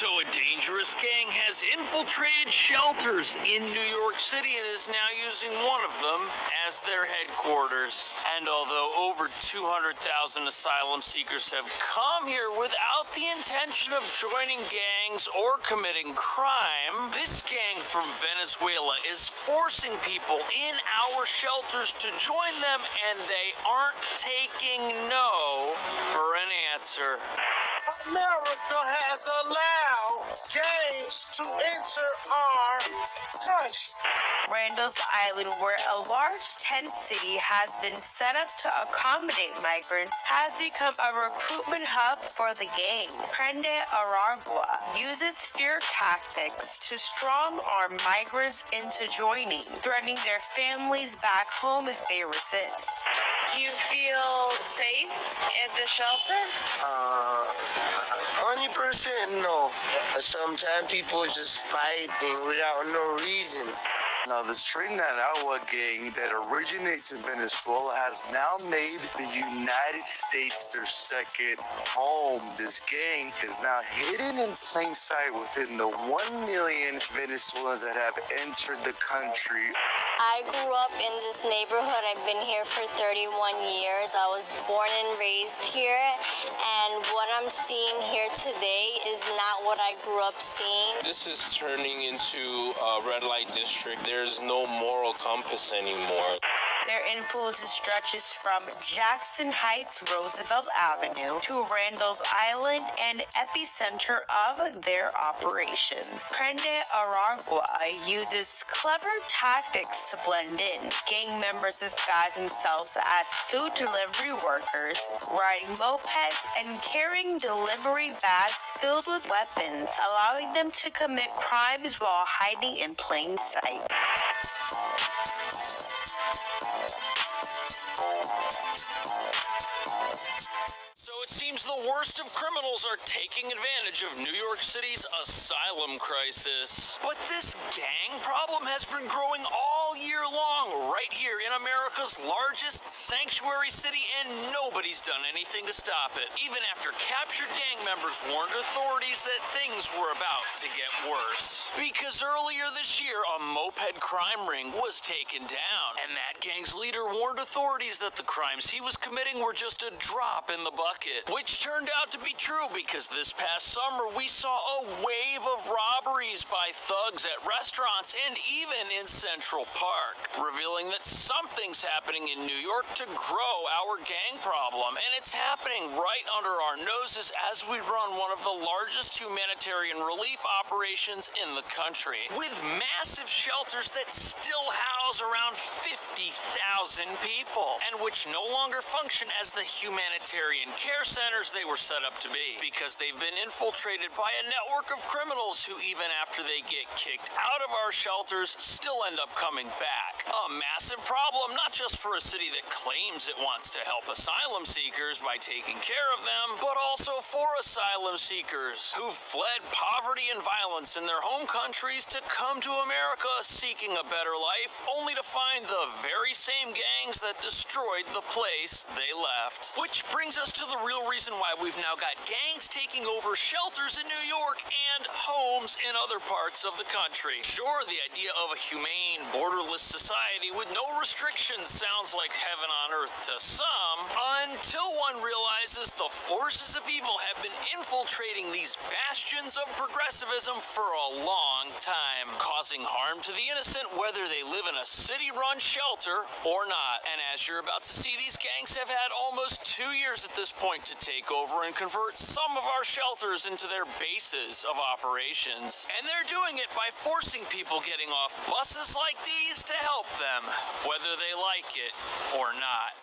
So a dangerous gang has infiltrated shelters in New York City and is now using one of them as their headquarters. And although over 200,000 asylum seekers have come here without the intention of joining gangs or committing crime, this gang from Venezuela is forcing people in our shelters to join them, and they aren't taking no for an answer. America has allowed gangs to enter our country. Randall's Island, where a large tent city has been set up to accommodate migrants, has become a recruitment hub for the gang. TREN ARAGUA uses fear tactics to strong-arm migrants into joining, threatening their families back home if they resist. Do you feel safe at the shelter? 100% no. Sometimes people just fighting without no reason. Now, this TREN ARAGUA gang that originates in Venezuela has now made the United States their second home. This gang is now hidden in plain sight within the 1 million Venezuelans that have entered the country. I grew up in this neighborhood. I've been here for 31 years. I was born and raised here, and what I'm seeing here today is not what I grew up seeing. This is turning into a red light district. There's no moral compass anymore. Their influence stretches from Jackson Heights, Roosevelt Avenue to Randall's Island and epicenter of their operations. TREN ARAGUA uses clever tactics to blend in. Gang members disguise themselves as food delivery workers, riding mopeds and carrying delivery bags filled with weapons, allowing them to commit crimes while hiding in plain sight. So it seems the worst of criminals are taking advantage of New York City's asylum crisis. But this gang problem has been growing all year long, right here in America's largest sanctuary city, and nobody's done anything to stop it, even after captured gang members warned authorities that things were about to get worse. Because earlier this year, a moped crime ring was taken down, and that gang's leader warned authorities that the crimes he was committing were just a drop in the bucket, which turned out to be true because this past summer we saw a wave of robberies by thugs at restaurants and even in Central Park, revealing that something's happening in New York to grow our gang problem, and it's happening right under our noses as we run one of the largest humanitarian relief operations in the country, with massive shelters that still house around 50,000 people, and which no longer function as the humanitarian care centers they were set up to be, because they've been infiltrated by a network of criminals who, even after they get kicked out of our shelters, still end up coming back. A massive problem, not just for a city that claims it wants to help asylum seekers by taking care of them, but also for asylum seekers who've fled poverty and violence in their home countries to come to America seeking a better life, only to find the very same gangs that destroyed the place they left. Which brings us to the real reason why we've now got gangs taking over shelters in New York and homes in other parts of the country. Sure, the idea of a humane, borderless society with no restrictions sounds like heaven on earth to some, until one realizes the forces of evil have been infiltrating these bastions of progressivism for a long time, causing harm to the innocent whether they live in a city-run shelter or not. And as you're about to see, these gangs have had almost 2 years at this point to take over and convert some of our shelters into their bases of operations. And they're doing it by forcing people getting off buses like these to help them, whether they like it or not.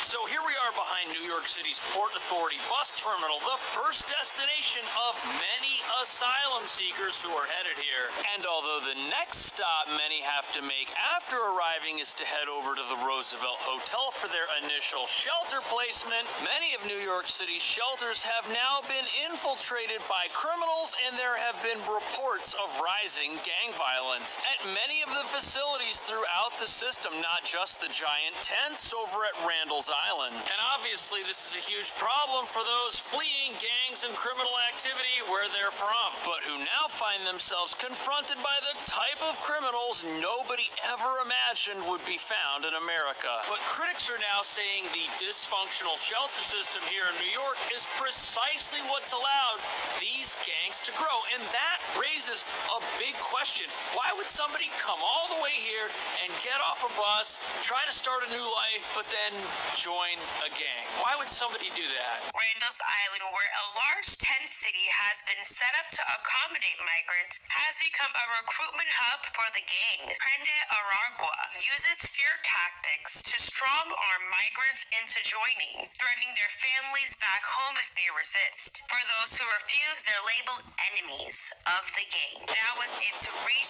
So here we are behind New York York City's Port Authority bus terminal, the first destination of many asylum seekers who are headed here. And although the next stop many have to make after arriving is to head over to the Roosevelt Hotel for their initial shelter placement, many of New York City's shelters have now been infiltrated by criminals, and there have been reports of rising gang violence at many of the facilities throughout the system, not just the giant tents over at Randall's Island. And obviously this is a huge problem for those fleeing gangs and criminal activity where they're from, but who now find themselves confronted by the type of criminals nobody ever imagined would be found in America. But critics are now saying the dysfunctional shelter system here in New York is precisely what's allowed these gangs to grow, and that raises a big question. Why would somebody come all the way here and get off a bus, try to start a new life, but then join a gang? Why would somebody do that? Randall's Island, where a large tent city has been set up to accommodate migrants, has become a recruitment hub for the gang. TREN ARAGUA uses fear tactics to strong-arm migrants into joining, threatening their families back home if they resist. For those who refuse, they're labeled enemies of the gang. Now with its reach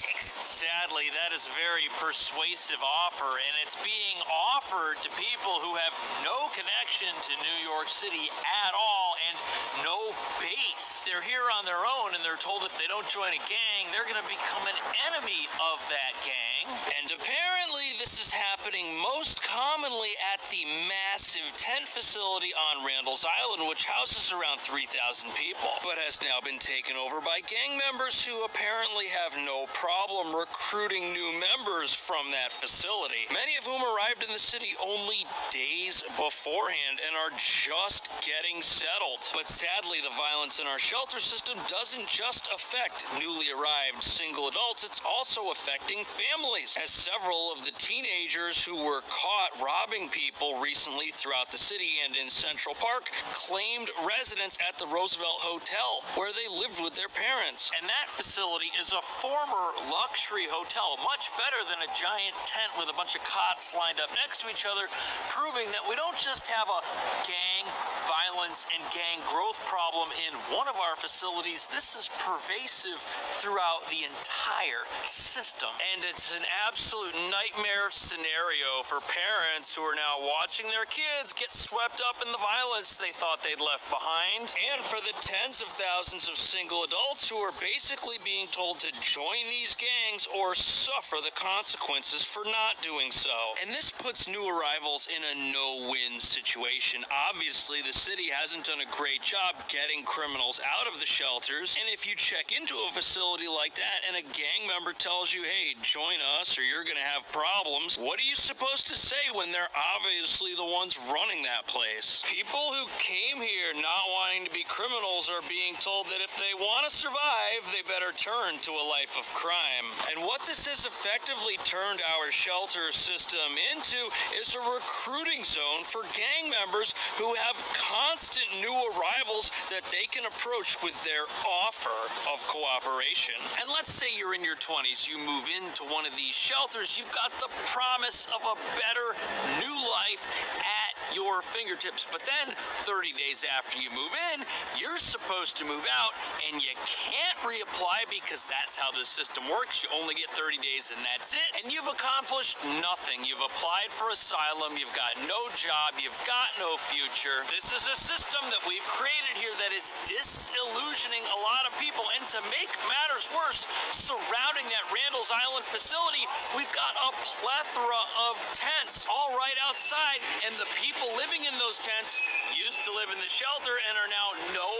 Sadly, that is a very persuasive offer, and it's being offered to people who have no connection to New York City at all and no base. They're here on their own, and they're told if they don't join a gang, they're going to become an enemy of that gang. And apparently this is happening most commonly at the massive tent facility on Randall's Island, which houses around 3,000 people, but has now been taken over by gang members who apparently have no problem recruiting new members from that facility, many of whom arrived in the city only days beforehand and are just getting settled. But sadly, the violence in our shelter system doesn't just affect newly arrived single adults, it's also affecting families, as several of the teenagers who were caught robbing people recently throughout the city and in Central Park claimed residence at the Roosevelt Hotel, where they lived with their parents. And that facility is a former luxury hotel, much better than a giant tent with a bunch of cots lined up next to each other, proving that we don't just have a gang violence and gang growth problem in one of our facilities. This is pervasive throughout the entire system. And it's an absolute nightmare scenario for parents who are now watching their kids get swept up in the violence they thought they'd left behind, and for the tens of thousands of single adults who are basically being told to join these gangs or suffer the consequences for not doing so. And this puts new arrivals in a no-win situation. Obviously, the city hasn't done a great job getting criminals out of the shelters, and if you check into a facility like that and a gang member tells you, hey, join us or you're gonna have problems, what are you supposed to say when they're obviously the ones running that place? People who came here not wanting to be criminals are being told that if they want to survive, they better turn to a life of crime. And what this has effectively turned our shelter system into is a recruiting zone for gang members who have constant new arrivals that they can approach with their offer of cooperation. And let's say you're in your 20s, you move into one of these shelters, you've got the promise of a better new life at your fingertips, but then 30 days after you move in, you're supposed to move out, and you can't reapply because that's how the system works. You only get 30 days and that's it, and you've accomplished nothing. You've applied for asylum, you've got no job, you've got no future. This is a system that we've created here that is disillusioning a lot of people, and to make matters worse, surrounding that Randall's Island facility, we've got a plethora of tents all right outside, and the people living in those tents used to live in the shelter and are now no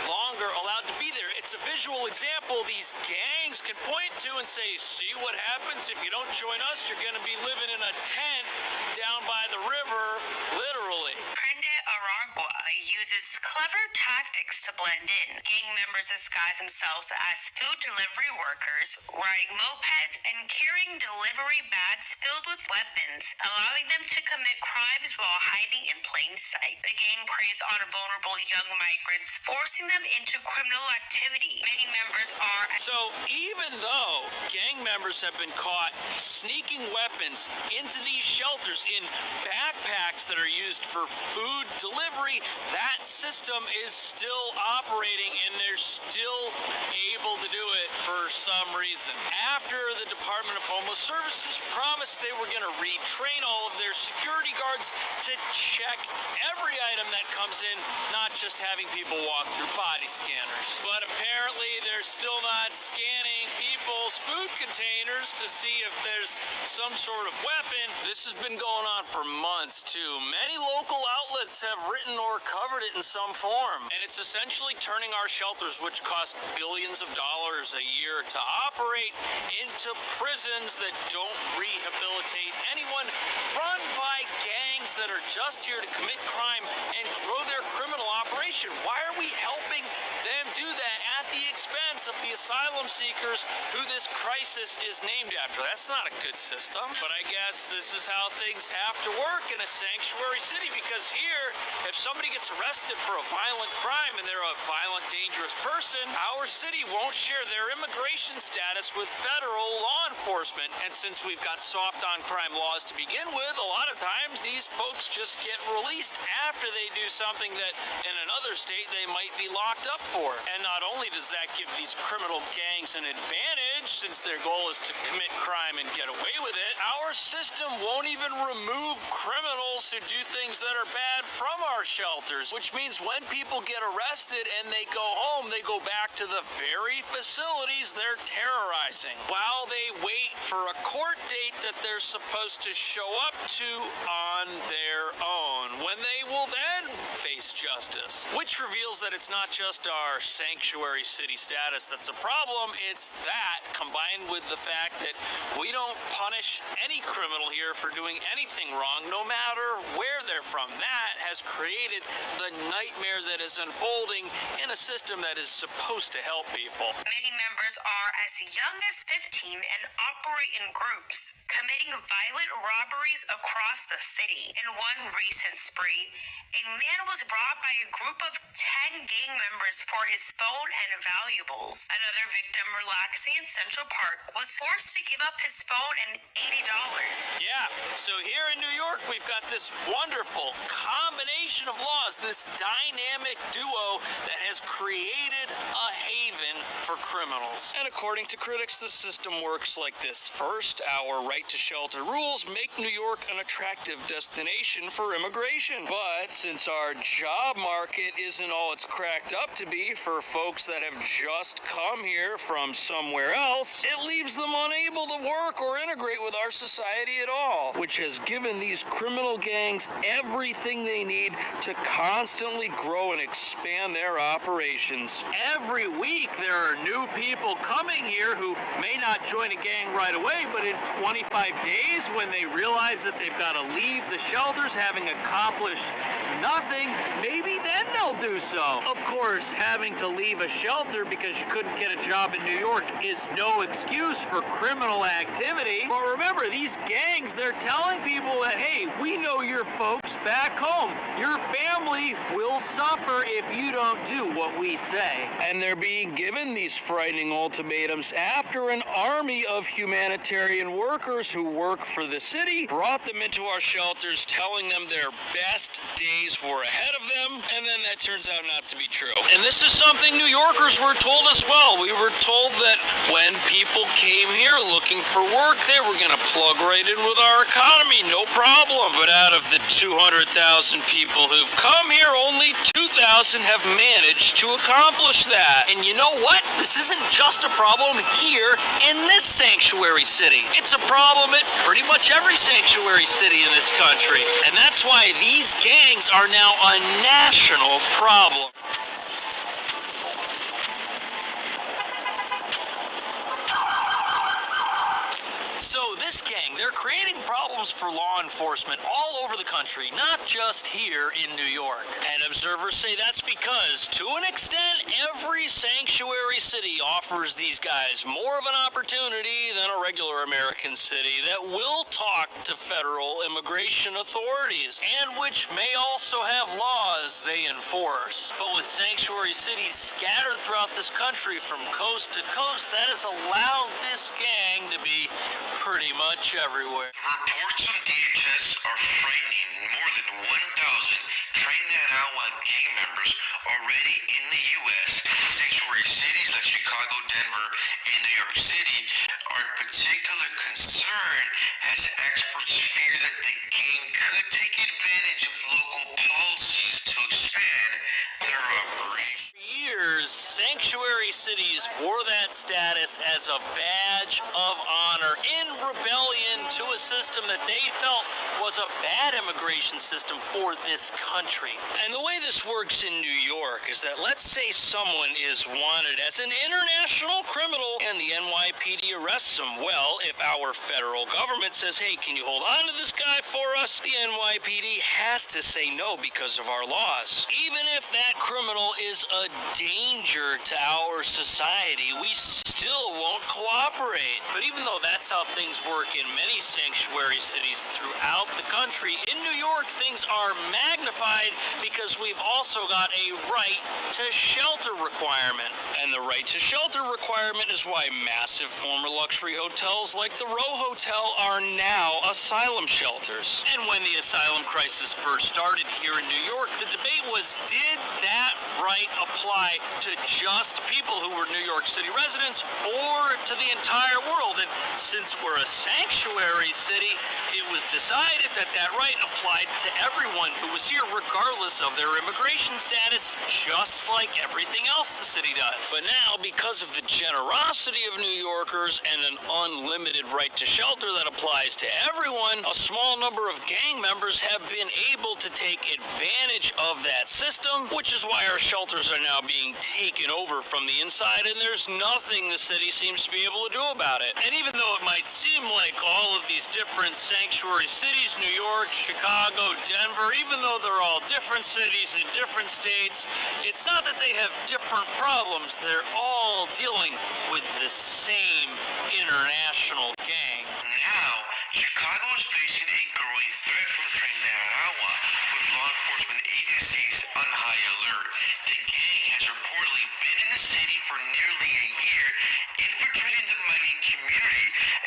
longer allowed to be there. It's a visual example these gangs can point to and say, see what happens if you don't join us, you're going to be living in a tent down by the river, literally. ARAGUA uses clever tactics to blend in. Gang members disguise themselves as food delivery workers, riding mopeds, and carrying delivery bags filled with weapons, allowing them to commit crimes while hiding in plain sight. The gang preys on vulnerable young migrants, forcing them into criminal activity. Many members are... So even though gang members have been caught sneaking weapons into these shelters in backpacks that are used for food delivery, delivery, that system is still operating and they're still able to do it for some reason. After the Department of Homeless Services promised they were going to retrain all of their security guards to check every item that comes in, not just having people walk through body scanners. But apparently they're still not scanning people's food containers to see if there's some sort of weapon. This has been going on for months too. Many local outlets have written or covered it in some form. And it's essentially turning our shelters, which cost billions of dollars a year to operate, into prisons that don't rehabilitate anyone, run by gangs that are just here to commit crime and grow their criminal operation. Why are we helping them do that at the expense of the asylum seekers who this crisis is named after? That's not a good system. But I guess this is how things have to work in a sanctuary city, because here, if somebody gets arrested for a violent crime and they're a violent, dangerous person, our city won't share their immigration status with federal law enforcement. And since we've got soft on crime laws to begin with, a lot of times these folks just get released after they do something that in another state they might be locked up for. And not only does that give these criminal gangs an advantage, since their goal is to commit crime and get away with it, our system won't even remove criminals who do things that are bad from our shelters, which means when people get arrested and they go home, they go back to the very facilities they're terrorizing while they wait for a court date that they're supposed to show up to on their own, when they will then face justice. Which reveals that it's not just our sanctuary city status that's a problem, it's that combined with the fact that we don't punish any criminal here for doing anything wrong, no matter where they're from. That has created the nightmare that is unfolding in a system that is supposed to help people. Many members are as young as 15 and operate in groups, committing violent robberies across the city. In one recent spree, a man was brought by a group of 10 gang members for his phone and valuables. Another victim relaxing in Central Park was forced to give up his phone and $80. Yeah, so here in New York, we've got this wonderful combination of laws, this dynamic duo that has created a haven for criminals. And according to critics, the system works like this. First, our right to shelter rules make New York an attractive destination for immigration. But since our job market isn't all it's cracked up to be for folks that have just come here from somewhere else, it leaves them unable to work or integrate with our society at all, which has given these criminal gangs everything they need to constantly grow and expand their operations. Every week there are new people coming here who may not join a gang right away, but in 25 days, when they realize that they've got to leave the shelters having accomplished nothing, maybe then they'll do so. Of course, having to leave a shelter because you couldn't get a job in New York is no excuse for criminal activity. But remember, these gangs, they're telling people that, hey, we know your folks back home. Your family will suffer if you don't do what we say. And they're being given these frightening ultimatums after an army of humanitarian workers who work for the city brought them into our shelters, telling them their best days were ahead of them, and then that turns out not to be true. And this is something New Yorkers were told as well. We were told that when people came here looking for work, they were going to plug right in with our economy, no problem. But out of the 200,000 people who've come here, only 2,000 have managed to accomplish that. And you know what? This isn't just a problem here in this sanctuary city. It's a problem at pretty much every sanctuary city in this country. And that's why these gangs are now a national problem. So this gang, they're creating problems for law enforcement all over the country, not just here in New York. And observers say that's because, to an extent, every sanctuary city offers these guys more of an opportunity than a regular American city that will talk to federal immigration authorities, and which may also have laws they enforce. But with sanctuary cities scattered throughout this country from coast to coast, that has allowed this gang to be pretty much everywhere. Reports from DHS are frightening. More than 1,000 TREN and ARAGUA gang members already in the U.S. Sanctuary cities like Chicago, Denver, and New York City are a particular concern as experts fear that the gang could take advantage of local policies to expand their operation. For years, sanctuary cities wore that status as a badge of honor in rebellion to a system that they felt was a bad immigration system for this country. And the way this works in New York is that, let's say someone is wanted as an international criminal and the NYPD arrests him. Well, if our federal government says, hey, can you hold on to this guy for us? The NYPD has to say no because of our laws. Even if that criminal is a danger to our society, we still won't cooperate. But even though that's how things work in many sanctuary cities throughout the country, in New York things are magnified because we've also got a right to shelter requirement. And the right to shelter requirement is why massive former luxury hotels like the Row Hotel are now asylum shelters. And when the asylum crisis first started here in New York, the debate was, did that right apply to just people who were New York City residents or to the entire world? And since we're a sanctuary city, it was decided that that right applied to everyone who was here regardless of their immigration status, just like everything else the city does. But now, because of the generosity of New Yorkers and an unlimited right to shelter that applies to everyone, a small number of gang members have been able to take advantage of that system, which is why our shelters are now being taken over from the inside, and there's nothing the city seems to be able to do about it. And even though it might seem like all of these different sanctuary cities, New York, Chicago, Denver, even though they're all different cities in different states, it's not that they have different problems. They're all dealing with the same international gang. Now, Chicago is facing a growing threat from TREN and ARAGUA, with law enforcement agencies on high alert. The gang has reportedly been in the city for nearly a year, infiltrating the mining community.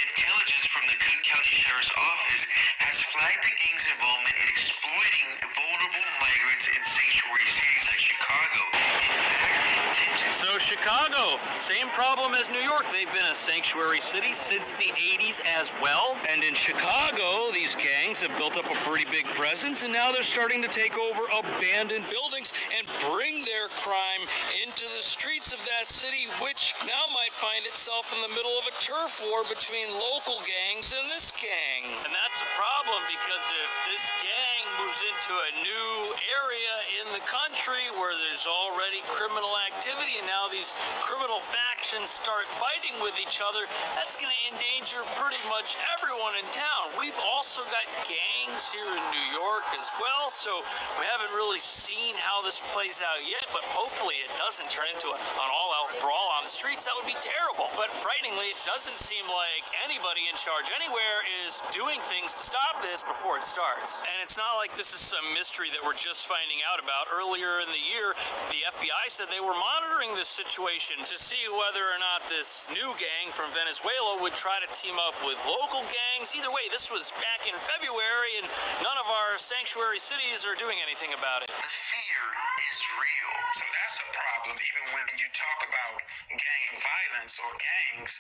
Intelligence from the Cook County Sheriff's Office has flagged the gang's involvement in exploiting vulnerable migrants in sanctuary cities like Chicago. In fact, So Chicago, same problem as New York. They've been a sanctuary city since the 80s as well. And in Chicago, these gangs have built up a pretty big presence, and now they're starting to take over abandoned buildings and bring their crime into the streets of that city, which now might find itself in the middle of a turf war between local gangs and this gang. And that's a problem, because if this gang moves into a new area in the country where there's already criminal activity, and now these criminal factions start fighting with each other, that's going to endanger pretty much everyone in town. We've also got gangs here in New York as well, so we haven't really seen how this plays out yet, but hopefully it doesn't turn into an all-out brawl on the streets. That would be terrible. But frighteningly, it doesn't seem like anybody in charge anywhere is doing things to stop this before it starts. And it's not like this is some mystery that we're just finding out about. Earlier in the year, the FBI said they were monitoring this situation to see whether or not this new gang from Venezuela would try to team up with local gangs. Either way, this was back in February, and none of our sanctuary cities are doing anything about it. the fear is real. So that's a problem. Even when you talk about gang violence or gangs,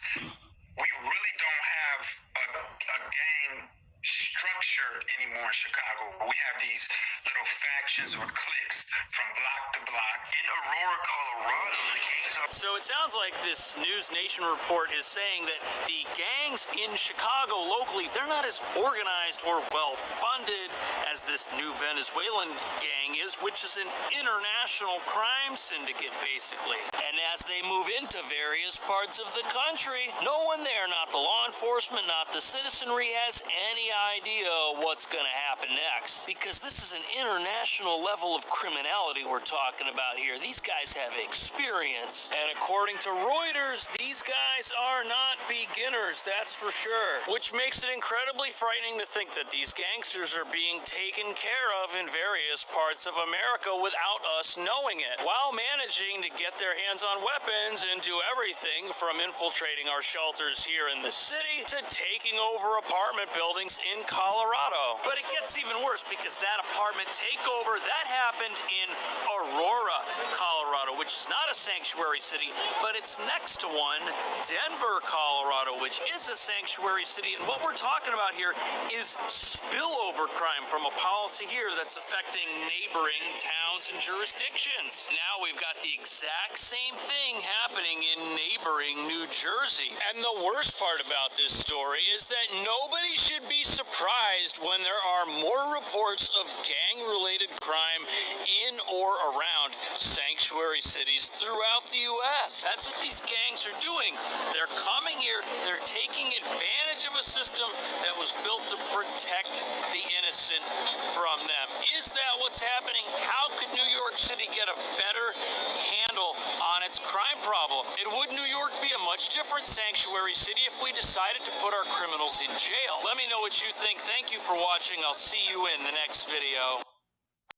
we really don't have a gang structure anymore in Chicago. We have these little factions or cliques from block to block. In Aurora, Colorado, the gangs are So it sounds like this News Nation report is saying that the gangs in Chicago locally, they're not as organized or well funded as this new Venezuelan gang is, which is an international crime syndicate, basically. And as they move into various parts of the country, no one there, not the law enforcement, not the citizenry, has any idea what's going to happen next, because this is an international level of criminality we're talking about here. These guys have experience, and according to Reuters, these guys are not beginners, that's for sure, which makes it incredibly frightening to think that these gangsters are being taken care of in various parts of America without us knowing it, while managing to get their hands on weapons and do everything from infiltrating our shelters here in the city to taking over apartment buildings in Colorado. But it gets even worse, because that apartment takeover, that happened in Aurora, Colorado, which is not a sanctuary city, but it's next to one, Denver, Colorado, which is a sanctuary city. And what we're talking about here is spillover crime from a policy here that's affecting neighboring towns and jurisdictions. Now we've got the exact same thing happening in neighboring New Jersey. And the worst part about this story is that nobody should be surprised when there are more reports of gang-related crime in or around sanctuary cities throughout the U.S. That's what these gangs are doing. They're coming here, they're taking advantage of a system that was built to protect the innocent from them. Is that what's happening? How could New York City get a better handle on its crime problem? And would New York be a much different sanctuary city if we decided to put our criminals in jail? Let me know what you think. Thank you for watching. I'll see you in the next video.